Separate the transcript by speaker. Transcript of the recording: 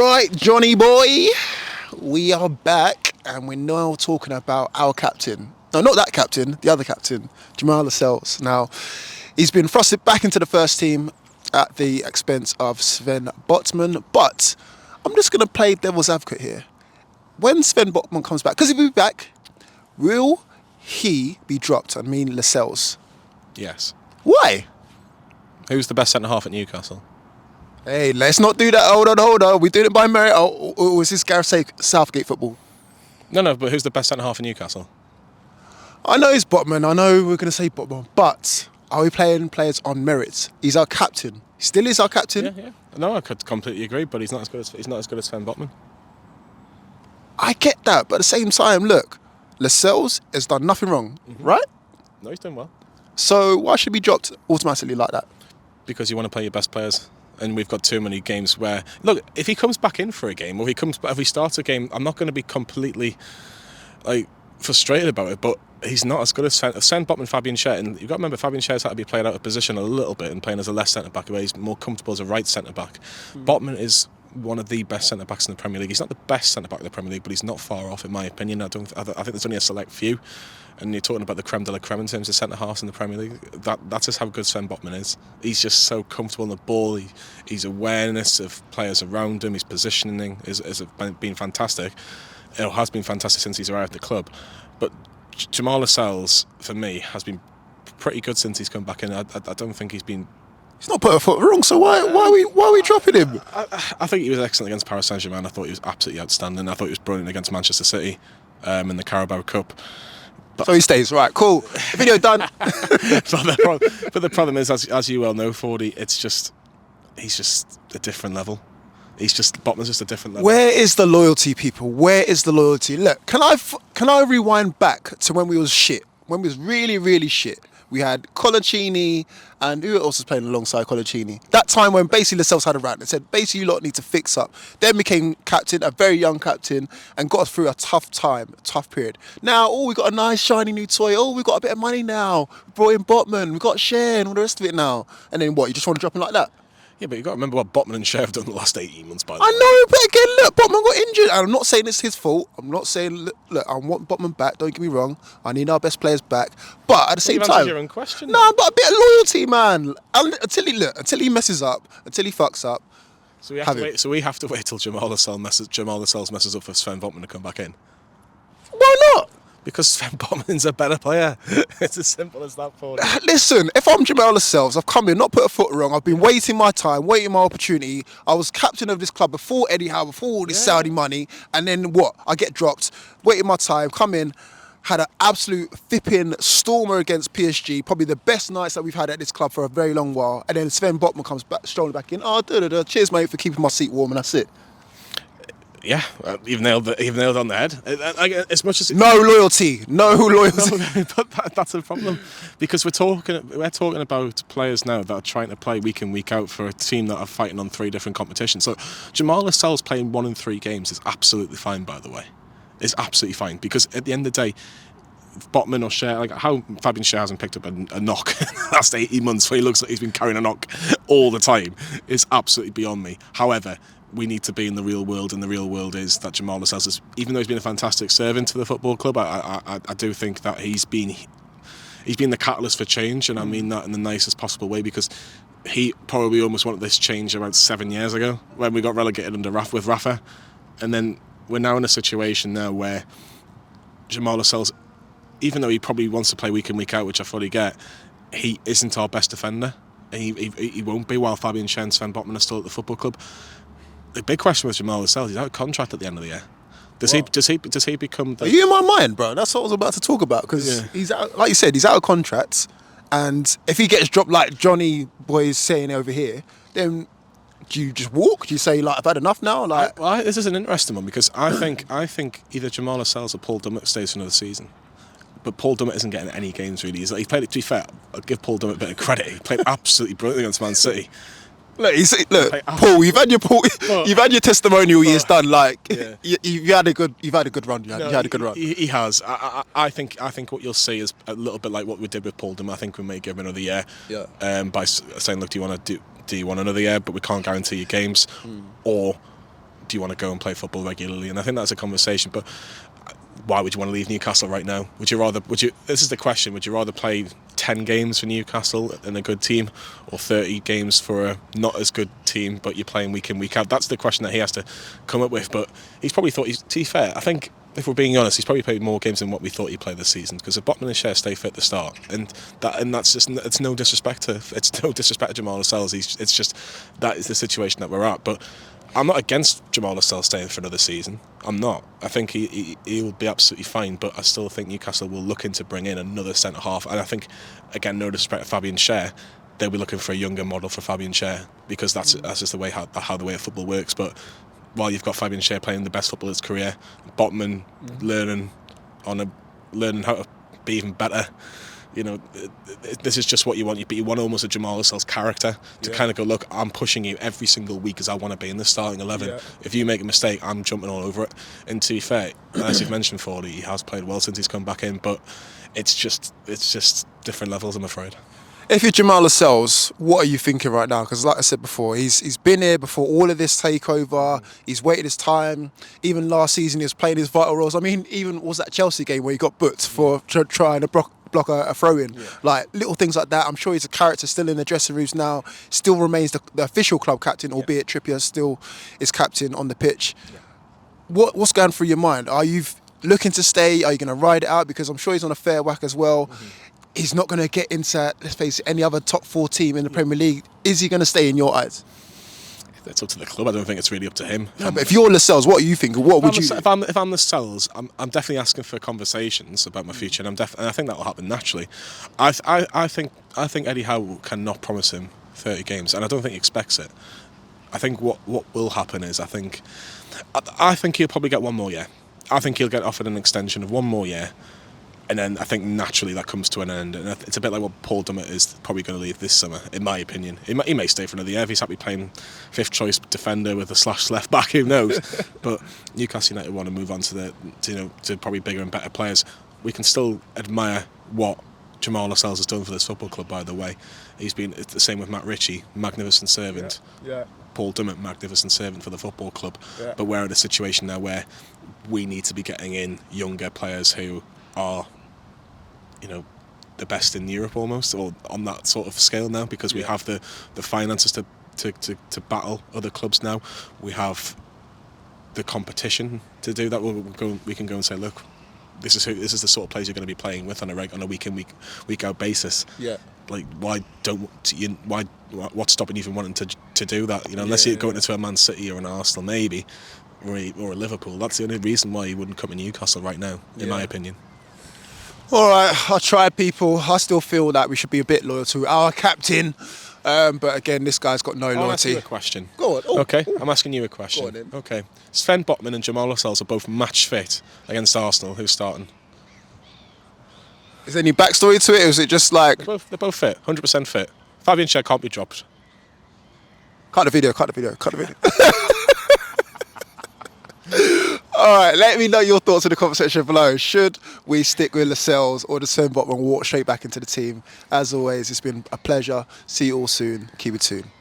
Speaker 1: Right, Johnny boy, we are back and we're now talking about our captain. No, not that captain, the other captain, Lascelles. Now, he's been thrusted back into the first team at the expense of Sven Botman, but I'm just going to play devil's advocate here. When Sven Botman comes back, because he'll be back, will he be dropped? I mean, Lascelles.
Speaker 2: Yes.
Speaker 1: Why?
Speaker 2: Who's the best centre-half at Newcastle?
Speaker 1: Hey, let's not do that. Hold on. We're doing it by merit. Or is this Gareth Southgate football?
Speaker 2: No, but who's the best centre-half in Newcastle?
Speaker 1: I know it's Botman. I know we're going to say Botman. But are we playing players on merit? He's our captain. He still is our captain.
Speaker 2: Yeah. No, I could completely agree, but he's not as good as Sven Botman.
Speaker 1: I get that, but at the same time, look, Lascelles has done nothing wrong, right?
Speaker 2: No, he's done well. So
Speaker 1: why should he be dropped automatically like that?
Speaker 2: Because you want to play your best players. And we've got too many games where, look, if he comes back in for a game, or if he starts a game, I'm not going to be completely frustrated about it. But he's not as good as Sven Botman, Fabian Schär. And you've got to remember, Fabian Schär's had to be played out of position a little bit and playing as a left centre back, where he's more comfortable as a right centre back. Botman is one of the best centre backs in the Premier League. He's not the best centre back in the Premier League, but he's not far off, in my opinion. I think there's only a select few. And you're talking about the creme de la creme in terms of centre-halves in the Premier League. That's just how good Sven Botman is. He's just so comfortable on the ball. His awareness of players around him, his positioning has been fantastic. It has been fantastic since he's arrived at the club. But Lascelles, for me, has been pretty good since he's come back in. I don't think he's been...
Speaker 1: He's not put a foot wrong, so why are we dropping him?
Speaker 2: I think he was excellent against Paris Saint-Germain. I thought he was absolutely outstanding. I thought he was brilliant against Manchester City in the Carabao Cup.
Speaker 1: So he stays, right, cool. Video done.
Speaker 2: But the problem is, as you well know, Forde, he's just a different level. Botman's just a different level.
Speaker 1: Where is the loyalty, people? Where is the loyalty? Look, can I rewind back to when we was shit? When we was really, really shit. We had Colaccini, and who else was playing alongside Colaccini? That time when basically Lascelles had a rant and said, basically, you lot need to fix up. Then became captain, a very young captain, and got us through a tough time, a tough period. Now, we got a nice, shiny new toy. We got a bit of money now. We brought in Botman. We got Schär and all the rest of it now. And then what, you just want to drop him like that?
Speaker 2: Yeah, but you've got to remember what Botman and Schär have done the last 18 months, by the way.
Speaker 1: I know, but again, look, Botman got injured. And I'm not saying it's his fault. I'm not saying, look, I want Botman back. Don't get me wrong. I need our best players back. But at the same time...
Speaker 2: your own question.
Speaker 1: No, but a bit of loyalty, man. Until he messes up, until he fucks up.
Speaker 2: So we have to wait till Jamal Lascelles messes up for Sven Botman to come back in.
Speaker 1: Why not?
Speaker 2: Because Sven Botman's a better player. It's as simple as that for you.
Speaker 1: Listen, if I'm Jamal Lascelles, I've come in, not put a foot wrong. I've been waiting my time, waiting my opportunity. I was captain of this club before Eddie Howe, before all this Saudi money. And then what? I get dropped, waiting my time, come in, had an absolute flipping stormer against PSG. Probably the best nights that we've had at this club for a very long while. And then Sven Botman comes back, strolling back in. Cheers, mate, for keeping my seat warm, and that's it.
Speaker 2: Yeah, you've nailed on the head. As much as
Speaker 1: no loyalty.
Speaker 2: No, but that's a problem, because we're talking about players now that are trying to play week in, week out for a team that are fighting on 3 different competitions. So Jamal Lascelles playing 1 in 3 games is absolutely fine. By the way, it's absolutely fine, because at the end of the day, Botman or Schär, like how Fabian Schär hasn't picked up a knock in the last 18 months, where he looks like he's been carrying a knock all the time, is absolutely beyond me. However, we need to be in the real world, and the real world is that Jamal Lascelles, even though he's been a fantastic servant to the football club, I do think that he's been the catalyst for change, and I mean that in the nicest possible way, because he probably almost wanted this change about 7 years ago when we got relegated with Rafa, and then we're now in a situation now where Jamal Lascelles, even though he probably wants to play week in, week out, which I fully get, he isn't our best defender, and he won't be while Fabian Schär and Sven Botman are still at the football club. The big question with Jamal Lascelles, he's out of contract at the end of the year. Does he become the...
Speaker 1: Are you in my mind, bro? That's what I was about to talk about, because he's out, like you said, he's out of contract, and if he gets dropped like Johnny boy is saying over here, then do you just walk? Do you say, like, I've had enough now?
Speaker 2: This is an interesting one, because I think either Jamal Lascelles or Paul Dummett stays for another season. But Paul Dummett isn't getting any games, really. He played it, to be fair, I'll give Paul Dummett a bit of credit. He played absolutely brilliantly against Man City.
Speaker 1: Look, Paul, you've had your testimonial years done. Like, you've had a good run. You had a good run.
Speaker 2: He has. I think what you'll see is a little bit like what we did with Paul Dummett. I think we may give him another year. By saying, look, do you want another year? But we can't guarantee you games. Or do you want to go and play football regularly? And I think that's a conversation. But why would you want to leave Newcastle right now? This is the question, would you rather play 10 games for Newcastle and a good team, or 30 games for a not as good team but you're playing week in, week out? That's the question that he has to come up with. But he's probably thought, to be fair, I think if we're being honest, he's probably played more games than what we thought he'd play this season, because if Botman and Shea stay fit at the start, and that's just, it's no disrespect to Jamal Lascelles. It's just, that is the situation that we're at. But I'm not against Jamal Lascelles staying for another season. I'm not. I think he will be absolutely fine, but I still think Newcastle will look to bring in another centre half. And I think, again, no disrespect to Fabian Schär, they'll be looking for a younger model for Fabian Schär, because that's just the way how the way of football works. But while you've got Fabian Schär playing the best football of his career, Botman learning how to be even better. This is just what you want. But you want almost a Jamal Lascelles character to kind of go, look, I'm pushing you every single week as I want to be in the starting 11. Yeah. If you make a mistake, I'm jumping all over it. And to be fair, as you've mentioned, Forde, he has played well since he's come back in, but it's just different levels, I'm afraid.
Speaker 1: If you're Jamal Lascelles, what are you thinking right now? Because like I said before, he's been here before all of this takeover. He's waited his time. Even last season, he was playing his vital roles. I mean, even was that Chelsea game where he got booked for trying to block a throw-in. Yeah. Like, little things like that. I'm sure he's a character still in the dressing rooms now. Still remains the official club captain, albeit Trippier still is captain on the pitch. Yeah. What's going through your mind? Are you looking to stay? Are you going to ride it out? Because I'm sure he's on a fair whack as well. Mm-hmm. He's not going to get into, let's face it, any other top 4 team in the Premier League. Is he going to stay in your eyes?
Speaker 2: That's up to the club. I don't think it's really up to him.
Speaker 1: No, but if you're Lascelles, what are you thinking? What would you?
Speaker 2: If I'm Lascelles, I'm definitely asking for conversations about my future, and I think that will happen naturally. I think Eddie Howe cannot promise him 30 games, and I don't think he expects it. I think what will happen is I think he'll probably get one more year. I think he'll get offered an extension of one more year. And then I think naturally that comes to an end. And it's a bit like what Paul Dummett is probably going to leave this summer, in my opinion. He may stay for another year if he's happy playing 5th choice defender with a / left back, who knows. But Newcastle United want to move on to probably bigger and better players. We can still admire what Jamal Lascelles has done for this football club, by the way. It's the same with Matt Ritchie, magnificent servant. Yeah. Paul Dummett, magnificent servant for the football club. Yeah. But we're in a situation now where we need to be getting in younger players who are, the best in Europe almost, or on that sort of scale now, because we have the finances to battle other clubs now. We have the competition to do that. We can go and say, look, this is the sort of players you're going to be playing with on a week in, week out basis. Yeah. Like, what's stopping you from wanting to do that? Unless you're going into a Man City or an Arsenal maybe, or a Liverpool. That's the only reason why you wouldn't come to Newcastle right now, in my opinion.
Speaker 1: All right, I tried, people. I still feel that we should be a bit loyal to our captain. But again, this guy's got no loyalty.
Speaker 2: I'll ask you a question.
Speaker 1: Go on.
Speaker 2: Okay, I'm asking you a question.
Speaker 1: Go on then.
Speaker 2: Okay. Sven Botman and Jamal Lascelles are both match fit against Arsenal. Who's starting?
Speaker 1: Is there any backstory to it, or is it just like...
Speaker 2: They're both fit, 100% fit. Fabian Schär can't be dropped.
Speaker 1: Cut the video. All right, let me know your thoughts in the comment section below. Should we stick with Lascelles, or does Sven Botman walk straight back into the team? As always, it's been a pleasure. See you all soon. Keep it tuned.